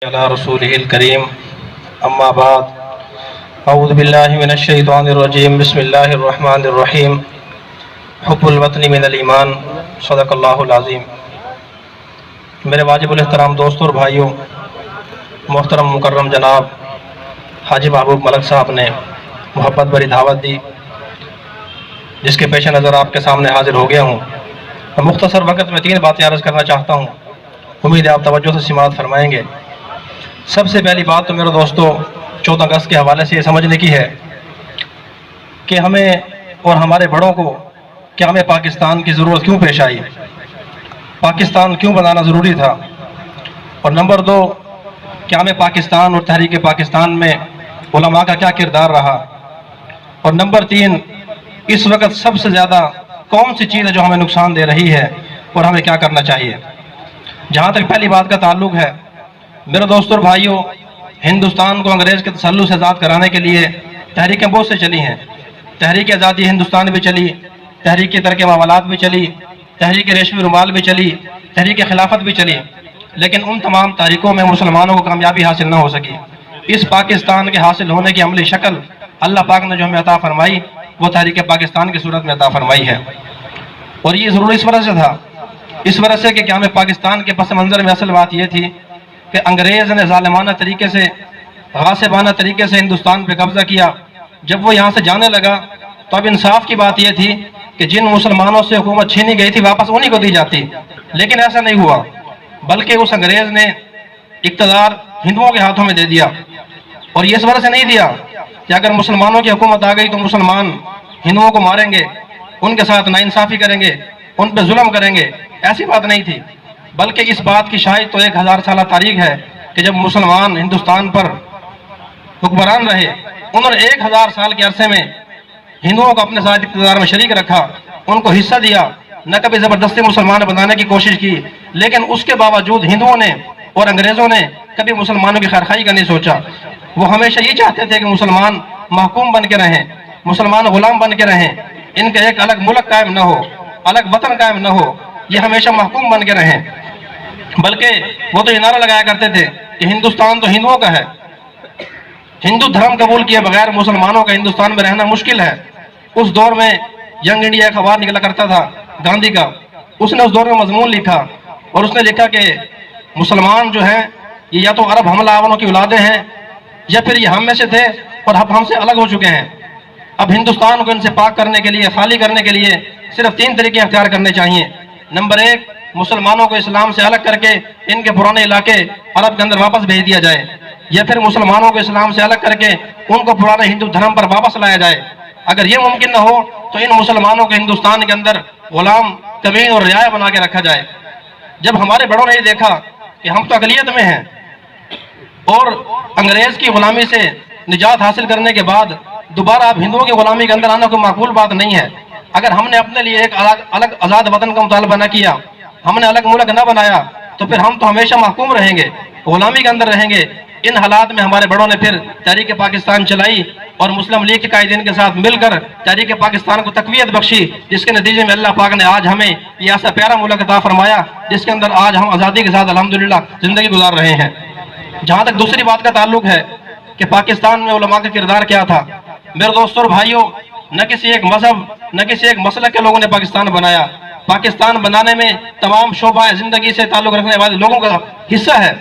على رسوله الكريم اما بعد اعوذ باللہ من الشیطان الرجیم بسم اللہ الرحمن الرحیم حب الوطن من الایمان صدق اللہ العظیم۔ میرے واجب الاحترام دوستوں اور بھائیوں، محترم مکرم جناب حاجی محبوب ملک صاحب نے محبت بھری دعوت دی، جس کے پیش نظر آپ کے سامنے حاضر ہو گیا ہوں۔ میں مختصر وقت میں 3 باتیں عرض کرنا چاہتا ہوں، امید ہے آپ توجہ سے سماعت فرمائیں گے۔ سب سے پہلی بات تو میرے دوستوں 14 اگست کے حوالے سے یہ سمجھنے کی ہے کہ ہمیں اور ہمارے بڑوں کو کہ ہمیں پاکستان کی ضرورت کیوں پیش آئی، پاکستان کیوں بنانا ضروری تھا، اور نمبر 2 کہ ہمیں پاکستان اور تحریک پاکستان میں علماء کا کیا کردار رہا، اور نمبر 3 اس وقت سب سے زیادہ کون سی چیز ہے جو ہمیں نقصان دے رہی ہے اور ہمیں کیا کرنا چاہیے۔ جہاں تک پہلی بات کا تعلق ہے، میرے دوستوں اور بھائیوں، ہندوستان کو انگریز کے تسلط سے آزاد کرانے کے لیے تحریکیں بہت سے چلی ہیں۔ تحریک آزادی ہندوستان بھی چلی، تحریک ترک معاملات بھی چلی، تحریک ریشمی رومال بھی چلی، تحریک خلافت بھی چلی، لیکن ان تمام تحریکوں میں مسلمانوں کو کامیابی حاصل نہ ہو سکی۔ اس پاکستان کے حاصل ہونے کی عملی شکل اللہ پاک نے جو ہمیں عطا فرمائی وہ تحریک پاکستان کی صورت میں عطا فرمائی ہے، اور یہ ضرور اس وجہ سے تھا، اس وجہ سے کہ ہمیں پاکستان کے پس منظر میں اصل بات یہ تھی کہ انگریز نے ظالمانہ طریقے سے، غاصبانہ طریقے سے ہندوستان پہ قبضہ کیا۔ جب وہ یہاں سے جانے لگا تو اب انصاف کی بات یہ تھی کہ جن مسلمانوں سے حکومت چھینی گئی تھی واپس انہی کو دی جاتی، لیکن ایسا نہیں ہوا، بلکہ اس انگریز نے اقتدار ہندوؤں کے ہاتھوں میں دے دیا، اور یہ اس وجہ سے نہیں دیا کہ اگر مسلمانوں کی حکومت آ گئی تو مسلمان ہندوؤں کو ماریں گے، ان کے ساتھ ناانصافی کریں گے، ان پہ ظلم کریں گے، ایسی بات نہیں تھی، بلکہ اس بات کی شاہد تو 1000 سالہ تاریخ ہے کہ جب مسلمان ہندوستان پر حکمران رہے، انہوں نے 1000 سال کے عرصے میں ہندوؤں کو اپنے ساتھ اقتدار میں شریک رکھا، ان کو حصہ دیا، نہ کبھی زبردستی مسلمان بنانے کی کوشش کی، لیکن اس کے باوجود ہندوؤں نے اور انگریزوں نے کبھی مسلمانوں کی خیرخواہی کا نہیں سوچا۔ وہ ہمیشہ یہ چاہتے تھے کہ مسلمان محکوم بن کے رہیں، مسلمان غلام بن کے رہیں، ان کا ایک الگ ملک قائم نہ ہو، الگ وطن قائم نہ ہو، یہ ہمیشہ محکوم بن کے رہیں۔ بلکہ وہ تو یہ نعرہ لگایا کرتے تھے کہ ہندوستان تو ہندوؤں کا ہے، ہندو دھرم قبول کیے بغیر مسلمانوں کا ہندوستان میں رہنا مشکل ہے۔ اس دور میں ینگ انڈیا اخبار نکلا کرتا تھا گاندھی کا، اس نے اس دور میں مضمون لکھا، اور اس نے لکھا کہ مسلمان جو ہیں یہ یا تو عرب حملہ آوروں کی اولادیں ہیں، یا پھر یہ ہم میں سے تھے اور اب ہم سے الگ ہو چکے ہیں۔ اب ہندوستان کو ان سے پاک کرنے کے لیے، خالی کرنے کے لیے صرف 3 طریقے اختیار کرنے چاہیے۔ نمبر 1، مسلمانوں کو اسلام سے الگ کر کے ان کے پرانے علاقے عرب کے اندر واپس بھیج دیا جائے، یا پھر مسلمانوں کو اسلام سے الگ کر کے ان کو پرانے ہندو دھرم پر واپس لایا جائے۔ اگر یہ ممکن نہ ہو تو ان مسلمانوں کو ہندوستان کے اندر غلام، کمین اور رعایا بنا کے رکھا جائے۔ جب ہمارے بڑوں نے یہ دیکھا کہ ہم تو اقلیت میں ہیں اور انگریز کی غلامی سے نجات حاصل کرنے کے بعد دوبارہ اب ہندوؤں کی غلامی کے اندر آنا کوئی معقول بات نہیں ہے، اگر ہم نے اپنے لیے ایک الگ آزاد وطن کا مطالبہ نہ کیا، ہم نے الگ ملک نہ بنایا، تو پھر ہم تو ہمیشہ محکوم رہیں گے، غلامی کے اندر رہیں گے۔ ان حالات میں ہمارے بڑوں نے پھر تحریک پاکستان چلائی اور مسلم لیگ کے قائدین کے ساتھ مل کر تحریک پاکستان کو تقویت بخشی، جس کے نتیجے میں اللہ پاک نے آج ہمیں یہ ایسا پیارا ملک عطا فرمایا جس کے اندر آج ہم آزادی کے ساتھ الحمدللہ زندگی گزار رہے ہیں۔ جہاں تک دوسری بات کا تعلق ہے کہ پاکستان میں علماء کا کردار کیا تھا، میرے دوستوں اور بھائیوں، نہ کسی ایک مذہب، نہ کسی ایک مسلک کے لوگوں نے پاکستان بنایا، پاکستان بنانے میں تمام شعبہ زندگی سے تعلق رکھنے والے لوگوں کا حصہ ہے۔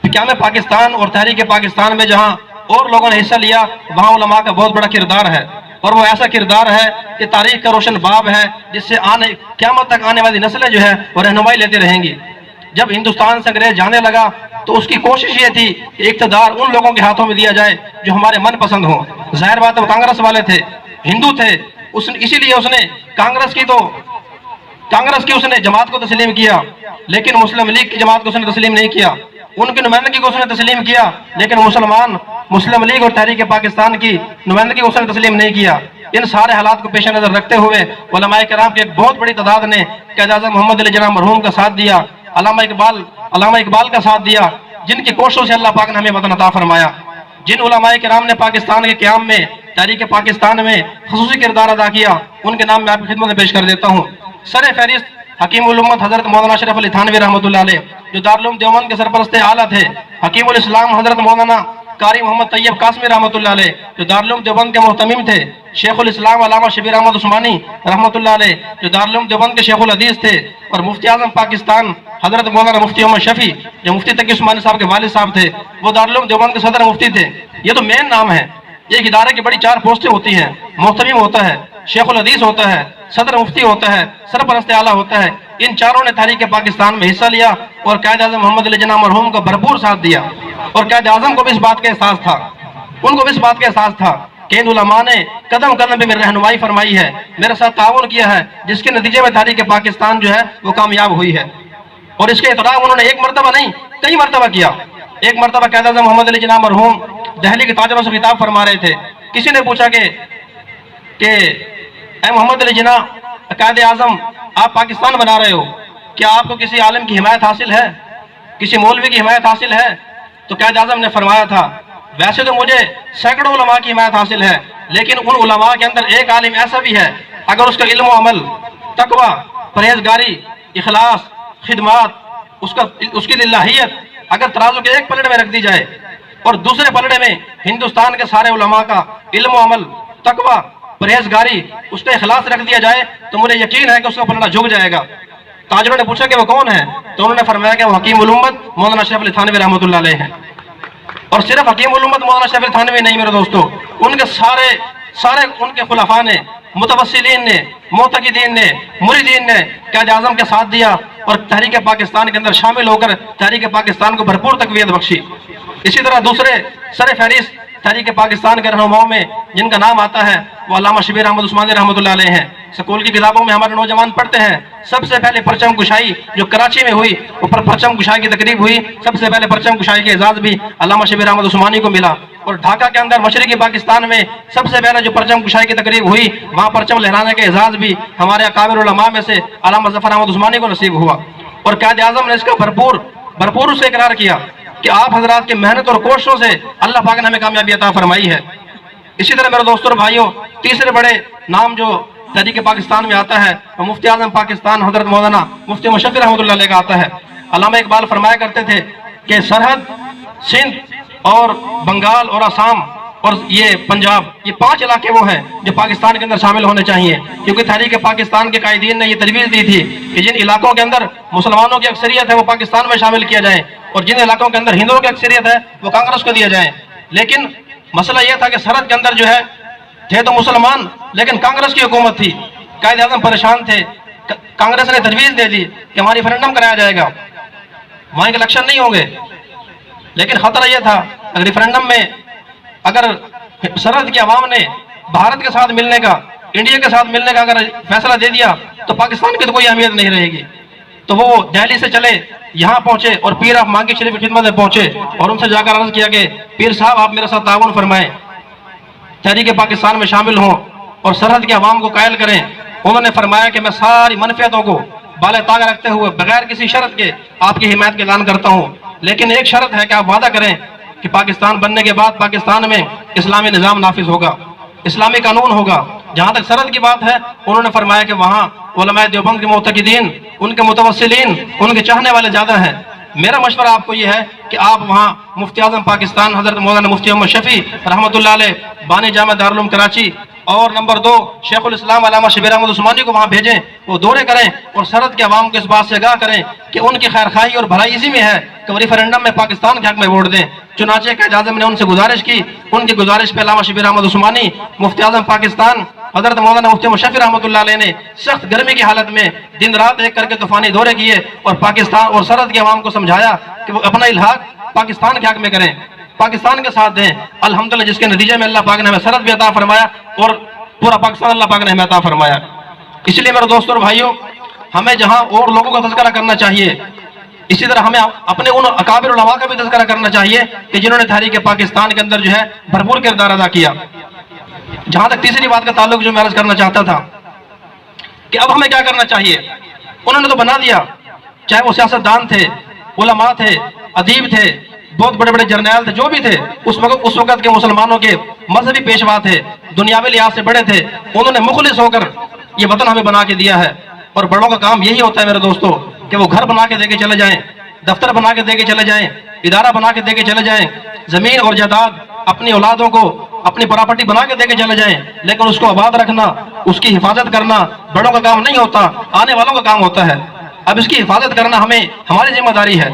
قیام پاکستان اور تحریک پاکستان میں جہاں اور لوگوں نے حصہ لیا، وہاں علماء کا بہت بڑا کردار ہے، اور وہ ایسا کردار ہے کہ تاریخ کا روشن باب ہے جس سے قیامت تک آنے والی نسلیں جو ہے وہ رہنمائی لیتے رہیں گی۔ جب ہندوستان سے انگریز جانے لگا تو اس کی کوشش یہ تھی کہ اقتدار ان لوگوں کے ہاتھوں میں دیا جائے جو ہمارے من پسند ہوں۔ ظاہر بات ہے وہ کانگریس والے تھے، ہندو تھے، اسی لیے اس نے کانگریس کی اس نے جماعت کو تسلیم کیا، لیکن مسلم لیگ کی جماعت کو اس نے تسلیم نہیں کیا۔ ان کی نمائندگی کو اس نے تسلیم کیا، لیکن مسلم لیگ اور تحریک پاکستان کی نمائندگی کو اس نے تسلیم نہیں کیا۔ ان سارے حالات کو پیش نظر رکھتے ہوئے علماء کرام کی ایک بہت بڑی تعداد نے قائد اعظم محمد علی جناح مرحوم کا ساتھ دیا، علامہ اقبال کا ساتھ دیا، جن کی کوششوں سے اللہ پاک نے ہمیں وطن عطا فرمایا۔ جن علماء کرام نے پاکستان کے قیام میں، تحریک پاکستان میں خصوصی کردار ادا کیا، ان کے نام میں آپ کی خدمت میں پیش کر دیتا ہوں۔ سر فہرست حکیم الامت حضرت مولانا اشرف علی تھانوی رحمۃ اللہ علیہ، جو دارالعلوم دیوبند کے سرپرست اعلیٰ تھے، حکیم الاسلام حضرت مولانا قاری محمد طیب قاسمی رحمۃ اللہ علیہ جو دارالعلوم دیوبند کے محتمم تھے، شیخ الاسلام علامہ شبیر احمد عثمانی رحمۃ اللہ علیہ جو دارالعلوم دیوبند کے شیخ الحدیث تھے، اور مفتی اعظم پاکستان حضرت مولانا مفتی محمد شفیع جو مفتی تقی عثمانی صاحب کے والد صاحب تھے، وہ دارالعلوم دیوبند کے صدر مفتی تھے۔ یہ تو مین نام ہے۔ ایک ادارے کی بڑی 4 پوسٹیں ہوتی ہیں، محتمم ہوتا ہے، شیخ الحدیث ہوتا ہے، صدر مفتی ہوتا ہے، سرپرست اعلیٰ ہوتا ہے۔ ان چاروں نے تحریک پاکستان میں حصہ لیا اور قائد اعظم محمد علی جناح مرحوم کا بھرپور ساتھ دیا، اور قائد اعظم کو بھی اس بات کا احساس تھا، ان کو بھی اس بات کا احساس تھا کہ ان علماء نے قدم قدم پہ میری رہنمائی فرمائی ہے، میرے ساتھ تعاون کیا ہے، جس کے نتیجے میں تحریک پاکستان جو ہے وہ کامیاب ہوئی ہے۔ اور اس کے اعتراف انہوں نے ایک مرتبہ نہیں، کئی مرتبہ کیا۔ ایک مرتبہ قائد اعظم محمد علی جناح مرحوم دہلی کے تاجروں سے خطاب فرما رہے تھے، کسی نے پوچھا کہ اے محمد علی جناح قائد اعظم، آپ پاکستان بنا رہے ہو، کیا آپ کو کسی عالم کی حمایت حاصل ہے، کسی مولوی کی حمایت حاصل ہے؟ تو قائد اعظم نے فرمایا تھا، ویسے تو مجھے سینکڑوں علماء کی حمایت حاصل ہے، لیکن ان علماء کے اندر ایک عالم ایسا بھی ہے، اگر اس کا علم و عمل، تقوی، پرہیزگاری، اخلاص، خدمات، اس کی للہیت اگر ترازو کے ایک پلڑے میں رکھ دی جائے اور دوسرے پلڑے میں ہندوستان کے سارے علماء کا علم و عمل، تقوی، پرہیزگاری، اس کا اخلاص رکھ دیا جائے تو مجھے یقین ہے کہ اس کا پلڑا جھک جائے گا۔ تاجروں نے پوچھا کہ وہ کون ہے؟ تو انہوں نے فرمایا کہ وہ حکیم الامت مولانا شریف علی تھانوی رحمۃ اللہ علیہ ہیں۔ اور صرف حکیم الامت مولانا شریف علی تھانوی نہیں میرے دوستو، ان کے سارے ان کے خلفاء نے، متوسلین نے، معتقدین نے، مریدین نے قائد اعظم کے ساتھ دیا اور تحریک پاکستان کے اندر شامل ہو کر تحریک پاکستان کو بھرپور تقویت بخشی۔ اسی طرح دوسرے سر فہرست تحریک پاکستان کے رہنماؤں میں جن کا نام آتا ہے وہ علامہ شبیر احمد عثمانی رحمۃ اللہ علیہ ہیں۔ سکول کی کتابوں میں ہمارے نوجوان پڑھتے ہیں، سب سے پہلے پرچم کشائی جو کراچی میں ہوئی، اوپر پرچم کشائی کی تقریب ہوئی، سب سے پہلے پرچم کشائی کے اعزاز بھی علامہ شبیر احمد عثمانی کو ملا۔ اور ڈھاکہ کے اندر مشرقی پاکستان میں سب سے پہلے جو پرچم کشائی کی تقریب ہوئی، وہاں پرچم لہرانے کے اعزاز بھی ہمارے اکابر علماء میں سے علامہ ظفر احمد عثمانی کو نصیب ہوا۔ اور قائد اعظم نے اس کا بھرپور سے اقرار کیا کہ آپ حضرات کی محنت اور کوششوں سے اللہ پاک نے ہمیں کامیابی عطا فرمائی ہے۔ اسی طرح میرے دوستوں اور بھائیوں، تیسرے بڑے نام جو تحریک پاکستان میں آتا ہے وہ مفتی اعظم پاکستان حضرت مولانا مفتی محمد شفیع رحمۃ اللہ علیہ کا آتا ہے۔ علامہ اقبال فرمایا کرتے تھے کہ سرحد، سندھ اور بنگال اور آسام اور یہ پنجاب، یہ 5 علاقے وہ ہیں جو پاکستان کے اندر شامل ہونے چاہیے، کیونکہ تحریک پاکستان کے قائدین نے یہ تجویز دی تھی کہ جن علاقوں کے اندر مسلمانوں کی اکثریت ہے وہ پاکستان میں شامل کیا جائے، اور جن علاقوں کے اندر ہندوؤں کی اکثریت ہے وہ کانگریس کو دیا جائے۔ لیکن مسئلہ یہ تھا کہ سرحد کے اندر جو ہے تھے تو مسلمان، لیکن کانگریس کی حکومت تھی، قائد اعظم پریشان تھے، کانگریس نے تجویز دے دی کہ ہماری ریفرنڈم کرایا جائے گا، وہاں ایک الیکشن نہیں ہوں گے، لیکن خطرہ یہ تھا اگر ریفرنڈم میں اگر سرحد کی عوام نے بھارت کے ساتھ ملنے کا، انڈیا کے ساتھ ملنے کا اگر فیصلہ دے دیا تو پاکستان کی تو کوئی اہمیت نہیں رہے گی۔ تو وہ دہلی سے چلے، یہاں پہنچے اور پیر آف مانگی شریف کی خدمت میں پہنچے اور ان سے جا کر عرض کیا کہ پیر صاحب آپ میرے ساتھ تعاون فرمائیں، تحریک پاکستان میں شامل ہوں اور سرحد کے عوام کو قائل کریں۔ انہوں نے فرمایا کہ میں ساری منفیتوں کو بالے طاق رکھتے ہوئے بغیر کسی شرط کے آپ کی حمایت کا اعلان کرتا ہوں، لیکن ایک شرط ہے کہ آپ وعدہ کریں کہ پاکستان بننے کے بعد پاکستان میں اسلامی نظام نافذ ہوگا، اسلامی قانون ہوگا۔ جہاں تک سرحد کی بات ہے، انہوں نے فرمایا کہ وہاں علماء دیوبند کے معتقدین، ان کے متوسلین، ان کے چاہنے والے زیادہ ہیں۔ میرا مشورہ آپ کو یہ ہے کہ آپ وہاں مفتی اعظم پاکستان حضرت مولانا مفتی محمد شفیع رحمۃ اللہ علیہ بانی جامع دارالعلوم کراچی، اور نمبر 2 شیخ الاسلام علامہ شبیر احمد عثمانی کو وہاں بھیجیں، وہ دورے کریں اور سرحد کے عوام کو اس بات سے آگاہ کریں کہ ان کی خیر خواہی اور بھلائی اسی میں ہے کہ وہ ریفرنڈم میں پاکستان کے حق میں ووٹ دیں۔ چنانچہ قائد اعظم نے ان سے گزارش کی، ان کی گزارش پہ علامہ شبیر احمد عثمانی، مفتی اعظم پاکستان حضرت مولانا مفتی محمد شفیع رحمۃ اللہ علیہ نے سخت گرمی کی حالت میں دن رات ایک کر کے طوفانی دورے کیے اور پاکستان اور سرحد کے عوام کو سمجھایا کہ وہ اپنا الحاق پاکستان کے حق میں کریں، پاکستان کے ساتھ دیں۔ الحمدللہ جس کے نتیجے میں اللہ پاک نے ہمیں سرحد بھی عطا فرمایا اور پورا پاکستان اللہ پاک نے ہمیں عطا فرمایا۔ اس لیے میرے دوستوں اور بھائیوں، ہمیں جہاں اور لوگوں کا تذکرہ کرنا چاہیے، اسی طرح ہمیں اپنے ان اکابر علماء کا بھی تذکرہ کرنا چاہیے کہ جنہوں نے تحریک پاکستان کے اندر جو ہے بھرپور کردار ادا کیا۔ جہاں تک تیسری بات کا تعلق جو میں عرض کرنا چاہتا تھا کہ اب ہمیں کیا کرنا چاہیے، انہوں نے تو بنا دیا، چاہے وہ سیاستدان تھے، علماء تھے، ادیب تھے، بہت بڑے بڑے جرنیل تھے، جو بھی تھے اس وقت کے مسلمانوں کے مذہبی پیشوا تھے، دنیاوی لحاظ سے بڑے تھے، انہوں نے مخلص ہو کر یہ وطن ہمیں بنا کے دیا ہے۔ اور بڑوں کا کام یہی ہوتا ہے میرے دوستو کہ وہ گھر بنا کے دے کے چلے جائیں، دفتر بنا کے دے کے چلے جائیں، ادارہ بنا کے دے کے چلے جائیں، زمین اور جائیداد اپنی اولادوں کو اپنی پراپرٹی بنا کے دے کے چلے جائیں، لیکن اس کو آباد رکھنا، اس کی حفاظت کرنا بڑوں کا کام نہیں ہوتا، آنے والوں کا کام ہوتا ہے۔ اب اس کی حفاظت کرنا ہماری ذمہ داری ہے۔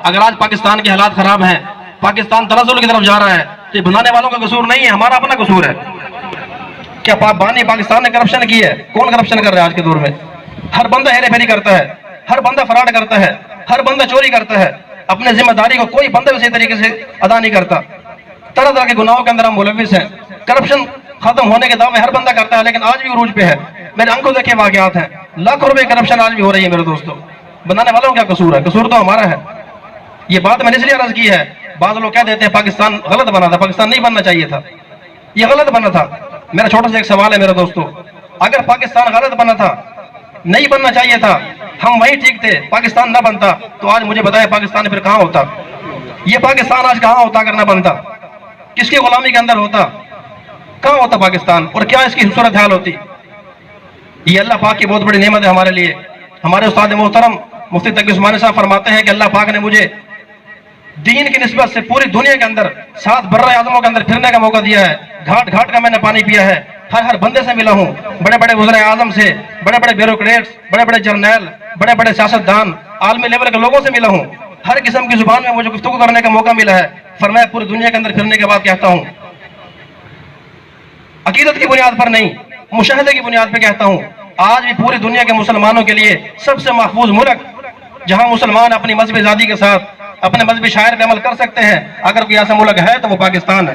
اگر آج پاکستان کے حالات خراب ہیں، پاکستان تنزل کی طرف جا رہا ہے، تو یہ بنانے والوں کا قصور نہیں ہے، ہمارا اپنا قصور ہے۔ کیا بانی پاکستان نے کرپشن کی ہے؟ کون کرپشن کر رہا ہے آج کے دور میں؟ ہر بندہ ہیرے پھیری کرتا ہے، ہر بندہ فراڈ کرتا ہے، ہر بندہ چوری کرتا ہے، اپنے ذمہ داری کو کوئی بندہ صحیح طریقے سے ادا نہیں کرتا۔ طرح طرح کے گناہوں کے اندر ہم ملوث ہیں۔ کرپشن ختم ہونے کے دعوے ہر بندہ کرتا ہے، لیکن آج بھی عروج پہ ہے۔ میرے آنکھوں دیکھے واقعات ہیں، لاکھوں روپے کرپشن آج بھی ہو رہی ہے میرے دوستوں۔ بنانے والوں کا کیا قصور ہے؟ قصور تو ہمارا ہے۔ یہ بات میں نے اس لیے عرض کی ہے، بعض لوگ کہہ دیتے ہیں پاکستان غلط بنا تھا، پاکستان نہیں بننا چاہیے تھا، یہ غلط بنا تھا۔ میرا چھوٹا سا ایک سوال ہے میرے دوستوں، اگر پاکستان غلط بنا تھا، نہیں بننا چاہیے تھا، ہم وہیں ٹھیک تھے، پاکستان نہ بنتا، تو آج مجھے بتائے پاکستان پھر کہاں ہوتا؟ یہ پاکستان آج کہاں ہوتا اگر نہ بنتا؟ کس کی غلامی کے اندر ہوتا؟ کہاں ہوتا پاکستان؟ اور کیا اس کی صورتحال ہوتی؟ یہ اللہ پاک کی بہت بڑی نعمت ہے ہمارے لیے۔ ہمارے استاد محترم مفتی تقی عثمانی صاحب فرماتے ہیں کہ اللہ پاک نے مجھے دین کی نسبت سے پوری دنیا کے اندر 7 برّ اعظموں کے اندر پھرنے کا موقع دیا ہے، گھاٹ گھاٹ کا میں نے پانی پیا ہے، ہر بندے سے ملا ہوں، بڑے بڑے وزراء اعظم سے، بڑے بڑے بیوروکریٹس، بڑے بڑے جرنیل، بڑے بڑے سیاستدان، عالمی لیول کے لوگوں سے ملا ہوں، ہر قسم کی زبان میں مجھے گفتگو کرنے کا موقع ملا ہے۔ فرمایا پوری دنیا کے اندر پھرنے کے بعد کہتا ہوں، عقیدت کی بنیاد پر نہیں، مشاہدے کی بنیاد پہ کہتا ہوں، آج بھی پوری دنیا کے مسلمانوں کے لیے سب سے محفوظ ملک جہاں مسلمان اپنی مذہبی آزادی کے ساتھ اپنے مذہبی شاعر پہ عمل کر سکتے ہیں، اگر کوئی ایسا ملک ہے تو وہ پاکستان ہے۔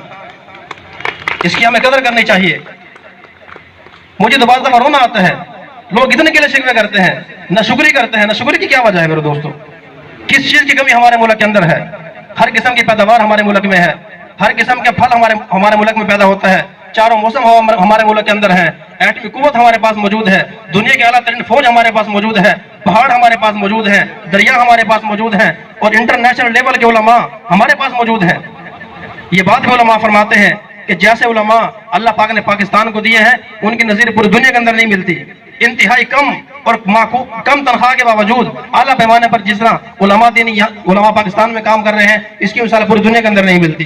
اس کی ہمیں قدر کرنی چاہیے۔ مجھے تو بعض دفعہ رونا آتا ہے، لوگ اتنے کے لیے شکوے کرتے ہیں، نہ شکری کرتے ہیں، نہ شکری کی کیا وجہ ہے میرے دوستوں؟ کس چیز کی کمی ہمارے ملک کے اندر ہے؟ ہر قسم کی پیداوار ہمارے ملک میں ہے، ہر قسم کے پھل ہمارے ملک میں پیدا ہوتا ہے، چاروں موسم ہمارے ملک کے اندر ہیں، ایٹمی قوت ہمارے پاس موجود ہے، دنیا کے اعلیٰ ترین فوج ہمارے پاس موجود ہے، پہاڑ ہمارے پاس موجود ہیں، دریا ہمارے پاس موجود ہیں، اور انٹرنیشنل لیول کے علماء ہمارے پاس موجود ہیں۔ یہ بات بھی علماء فرماتے ہیں کہ جیسے علماء اللہ پاک نے پاکستان کو دیے ہیں، ان کی نظیر پوری دنیا کے اندر نہیں ملتی۔ انتہائی کم اور کم تنخواہ کے باوجود اعلیٰ پیمانے پر جس طرح علماء پاکستان میں کام کر رہے ہیں، اس کی مثال پوری دنیا کے اندر نہیں ملتی۔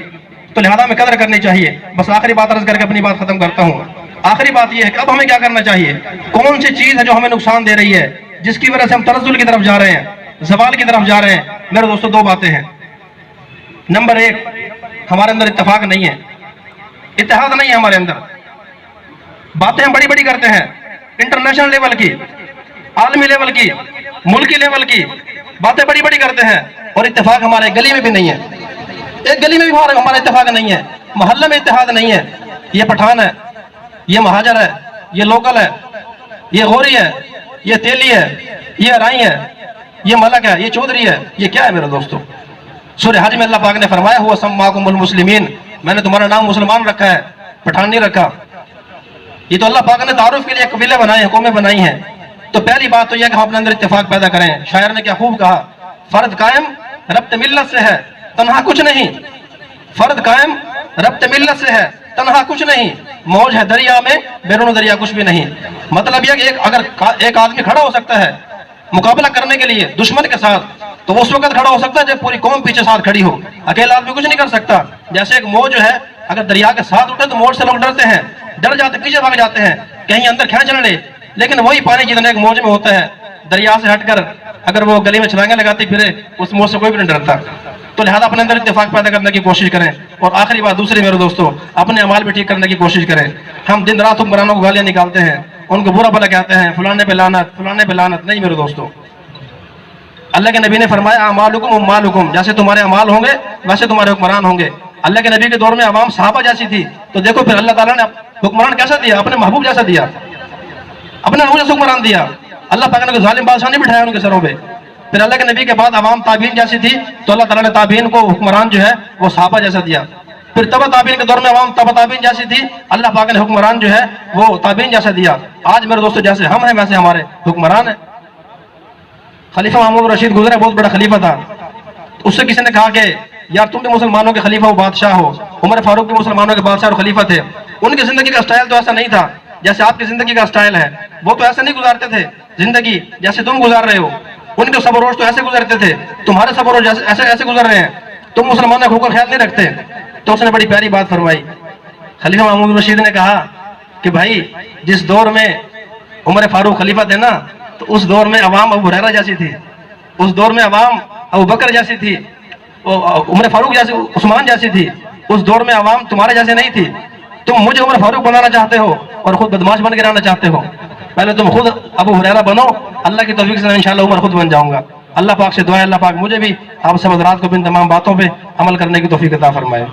تو لہذا ہمیں قدر کرنی چاہیے۔ بس آخری بات عرض کر کے اپنی بات ختم کرتا ہوں۔ آخری بات یہ ہے کہ اب ہمیں کیا کرنا چاہیے؟ کون سی چیز ہے جو ہمیں نقصان دے رہی ہے، جس کی وجہ سے ہم تنزل کی طرف جا رہے ہیں، زوال کی طرف جا رہے ہیں؟ میرے دوستوں 2 باتیں ہیں۔ نمبر 1، ہمارے اندر اتفاق نہیں ہے، اتحاد نہیں ہے ہمارے اندر۔ باتیں ہم بڑی بڑی کرتے ہیں، انٹرنیشنل لیول کی، عالمی لیول کی، ملکی لیول کی باتیں بڑی بڑی کرتے ہیں، اور اتفاق ہمارے گلی میں بھی نہیں ہے۔ ایک گلی میں بھی ہمارا اتفاق نہیں ہے، محلے میں اتحاد نہیں ہے۔ یہ پٹھان ہے، یہ مہاجر ہے، یہ لوکل ہے، یہ غوری ہے، یہ تیلی ہے، یہ ارائی ہے، یہ ملک ہے، یہ چودھری ہے۔ یہ کیا ہے میرے دوستوں؟ سورہ حج میں اللہ پاک نے فرمایا ہوا سماکم المسلمین، میں نے تمہارا نام مسلمان رکھا ہے، پٹھان نہیں رکھا۔ یہ تو اللہ پاک نے تعارف کے لیے قبیلے بنائے ہیں، قومیں بنائی ہیں۔ تو پہلی بات تو یہ کہ ہم اپنے اندر اتفاق پیدا کریں۔ شاعر نے کیا خوب کہا، فرد قائم ربط ملت سے ہے، تنہا کچھ نہیں۔ فرد قائم ربط ملت سے ہے، تنہا کچھ نہیں۔ موج ہے دریا میں، بیرون دریا کچھ بھی نہیں۔ مطلب یہ کہ اگر ایک آدمی کھڑا ہو سکتا ہے مقابلہ کرنے کے لیے دشمن کے ساتھ، تو اس وقت کھڑا ہو سکتا ہے جب پوری قوم پیچھے ساتھ کھڑی ہو۔ اکیلا آدمی کچھ نہیں کر سکتا۔ جیسے ایک موج جو ہے اگر دریا کے ساتھ اٹھے تو موج سے لوگ ڈرتے ہیں، ڈر جاتے، پیچھے بھاگ جاتے ہیں، کہیں اندر کھینچ نہ لے۔ لیکن وہی پانی جتنا ایک موج میں ہوتا ہے، دریا سے ہٹ کر اگر وہ گلی میں چھلانگیں لگاتی پھرے، اس موج سے کوئی بھی نہیں ڈرتا۔ تو لہذا اپنے اندر اتفاق پیدا کرنے کی کوشش کریں۔ اور آخری بات دوسری میرے دوستوں، اپنے اعمال بھی ٹھیک کرنے کی کوشش کریں۔ ہم دن رات حکمرانوں کو گالیاں نکالتے ہیں، ان کو برا بھلا کہتے ہیں، فلانے پہ لعنت، فلانے پہ لعنت۔ نہیں میرے دوستوں، اللہ کے نبی نے فرمایا اعمالکم اموالکم، جیسے تمہارے اعمال ہوں گے ویسے تمہارے حکمران ہوں گے۔ اللہ کے نبی کے دور میں عوام صحابہ جیسی تھی، تو دیکھو پھر اللہ تعالیٰ نے حکمران کیسا دیا؟ اپنے محبوب جیسا دیا، اپنے محبوب جیسا حکمران دیا۔ اللہ پاک نے کوئی ظالم بادشاہ نہیں بٹھایا ان کے سروں پہ۔ پھر اللہ کے نبی کے بعد عوام تابعین جیسی تھی، تو اللہ تعالیٰ نے تابعین کو حکمران جو ہے وہ صحابہ جیسا دیا۔ پھر تبع تابعین کے دور میں عوام تبع تابعین جیسی تھی، اللہ پاک نے حکمران جو ہے وہ تابعین جیسا دیا۔ آج میرے دوستوں جیسے ہم ہیں ویسے ہمارے حکمران ہیں۔ خلیفہ محمود رشید گزرے، بہت بڑا خلیفہ تھا۔ اس سے کسی نے کہا کہ یار تم بھی مسلمانوں کے خلیفہ و بادشاہ ہو۔ عمر فاروق بھی مسلمانوں کے بادشاہ اور خلیفہ تھے۔ ان کی زندگی کا سٹائل تو ایسا نہیں تھا جیسے آپ کی زندگی کا سٹائل ہے۔ وہ تو ایسا نہیں گزارتے تھے زندگی جیسے تم گزار رہے ہو۔ ان کے صبر روز تو ایسے گزرتے تھے، تمہارے صبر روز ایسے ایسے گزر رہے ہیں، تم مسلمان حقوق کا خیال نہیں رکھتے۔ تو اس نے بڑی پیاری بات فرمائی۔ خلیفہ مامون رشید نے کہا کہ بھائی جس دور میں عمر فاروق خلیفہ تھے نا، تو اس دور میں عوام ابو ہریرہ جیسی تھی، اس دور میں عوام ابو بکر جیسی تھی، عمر فاروق جیسی، عثمان جیسی تھی، اس دور میں عوام تمہارے جیسے نہیں تھی۔ تم مجھے عمر فاروق بنانا چاہتے ہو اور خود بدماش بن کے رہنا چاہتے ہو، پہلے تم خود ابو ہریرہ بنو، اللہ کی توفیق سے میں انشاءاللہ عمر خود بن جاؤں گا۔ اللہ پاک سے دعا ہے اللہ پاک مجھے بھی آپ سب حضرات کو بھی ان تمام باتوں پہ عمل کرنے کی توفیق عطا فرمائے۔